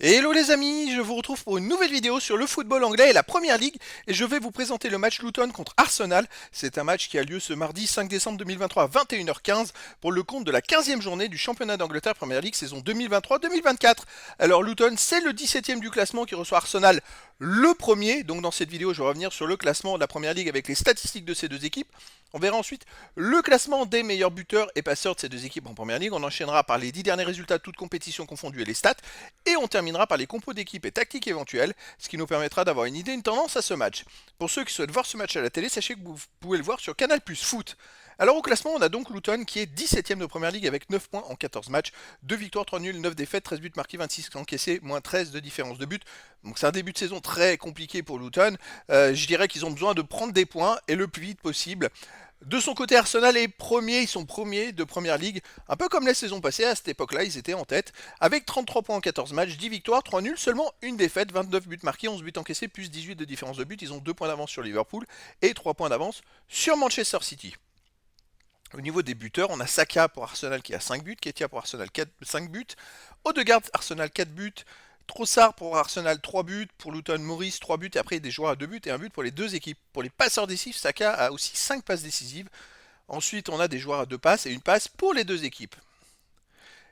Hello les amis, je vous retrouve pour une nouvelle vidéo sur le football anglais et la Première Ligue et je vais vous présenter le match Luton contre Arsenal. C'est un match qui a lieu ce mardi 5 décembre 2023 à 21h15 pour le compte de la 15e journée du championnat d'Angleterre Première Ligue saison 2023-2024. Alors Luton, c'est le 17e du classement qui reçoit Arsenal le premier. Donc dans cette vidéo, je vais revenir sur le classement de la Première Ligue avec les statistiques de ces deux équipes. On verra ensuite le classement des meilleurs buteurs et passeurs de ces deux équipes en Première Ligue. On enchaînera par les 10 derniers résultats de toutes compétitions confondues et les stats. Et on terminera par les compos d'équipe et tactiques éventuelles, ce qui nous permettra d'avoir une idée, une tendance à ce match. Pour ceux qui souhaitent voir ce match à la télé, sachez que vous pouvez le voir sur Canal Plus Foot. Alors au classement, on a donc Luton qui est 17ème de Première Ligue avec 9 points en 14 matchs, 2 victoires, 3 nuls, 9 défaites, 13 buts marqués, 26 encaissés, moins 13 de différence de but. Donc c'est un début de saison très compliqué pour Luton. Je dirais qu'ils ont besoin de prendre des points et le plus vite possible. De son côté, Arsenal est premier, ils sont premiers de Première Ligue, un peu comme la saison passée, à cette époque-là, ils étaient en tête, avec 33 points en 14 matchs, 10 victoires, 3 nuls, seulement une défaite, 29 buts marqués, 11 buts encaissés, plus 18 de différence de but, ils ont 2 points d'avance sur Liverpool et 3 points d'avance sur Manchester City. Au niveau des buteurs, on a Saka pour Arsenal qui a 5 buts, Ketia pour Arsenal 5 buts, Odegaard Arsenal 4 buts, Trossard pour Arsenal 3 buts, pour Luton Morris 3 buts, et après des joueurs à 2 buts et 1 but pour les deux équipes. Pour les passeurs décisifs, Saka a aussi 5 passes décisives. Ensuite, on a des joueurs à 2 passes et une passe pour les deux équipes.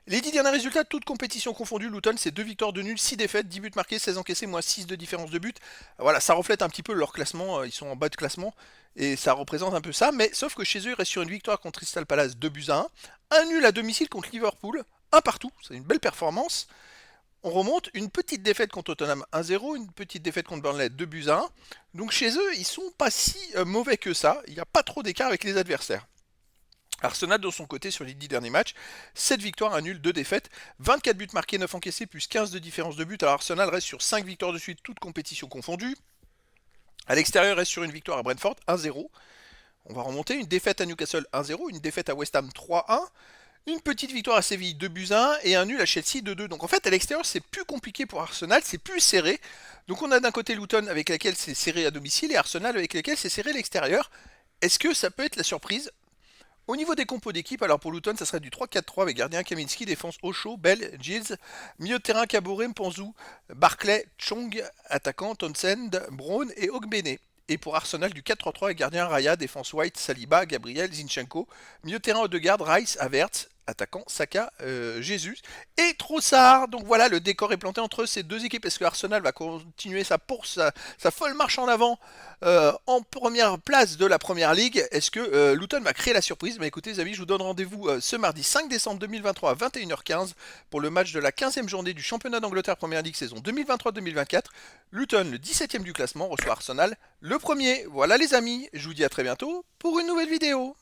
Les 10 derniers résultats, toutes compétitions confondues, Luton c'est 2 victoires, 2 nuls, 6 défaites, 10 buts marqués, 16 encaissés, moins 6 de différence de but. Voilà, ça reflète un petit peu leur classement, ils sont en bas de classement, et ça représente un peu ça, mais sauf que chez eux, ils restent sur une victoire contre Crystal Palace, 2 buts à 1 nul à domicile contre Liverpool, un partout, c'est une belle performance. On remonte, une petite défaite contre Tottenham 1-0, une petite défaite contre Burnley 2 buts à 1. Donc chez eux, ils sont pas si mauvais que ça, il n'y a pas trop d'écart avec les adversaires. Arsenal de son côté sur les 10 derniers matchs, 7 victoires, 1 nul, 2 défaites, 24 buts marqués, 9 encaissés, plus 15 de différence de but. Alors Arsenal reste sur 5 victoires de suite, toutes compétitions confondues. À l'extérieur, reste sur une victoire à Brentford, 1-0. On va remonter, une défaite à Newcastle 1-0, une défaite à West Ham 3-1, une petite victoire à Séville 2 buts à 1 et un nul à Chelsea 2-2. Donc en fait à l'extérieur c'est plus compliqué pour Arsenal, c'est plus serré. Donc on a d'un côté Luton avec laquelle c'est serré à domicile et Arsenal avec laquelle c'est serré à l'extérieur. Est-ce que ça peut être la surprise? Au niveau des compos d'équipe, alors pour Luton, ça serait du 3-4-3 avec gardien Kaminski, défense Osho, Bell, Gilles, milieu de terrain Kabore, Mpanzu, Barclay, Chong, attaquant Townsend, Brown et Ogbene. Et pour Arsenal, du 4-3-3 avec gardien Raya, défense White, Saliba, Gabriel, Zinchenko, milieu de terrain Odegaard, Rice, Havertz, attaquant Saka, Jesus et Trossard. Donc voilà, le décor est planté entre ces deux équipes. Est-ce que Arsenal va continuer sa course, sa folle marche en avant en première place de la Première Ligue? Est-ce que Luton va créer la surprise? Bah écoutez les amis, je vous donne rendez-vous ce mardi 5 décembre 2023 à 21h15 pour le match de la 15e journée du championnat d'Angleterre Première Ligue saison 2023-2024. Luton, le 17e du classement, reçoit Arsenal le premier. Voilà les amis, je vous dis à très bientôt pour une nouvelle vidéo.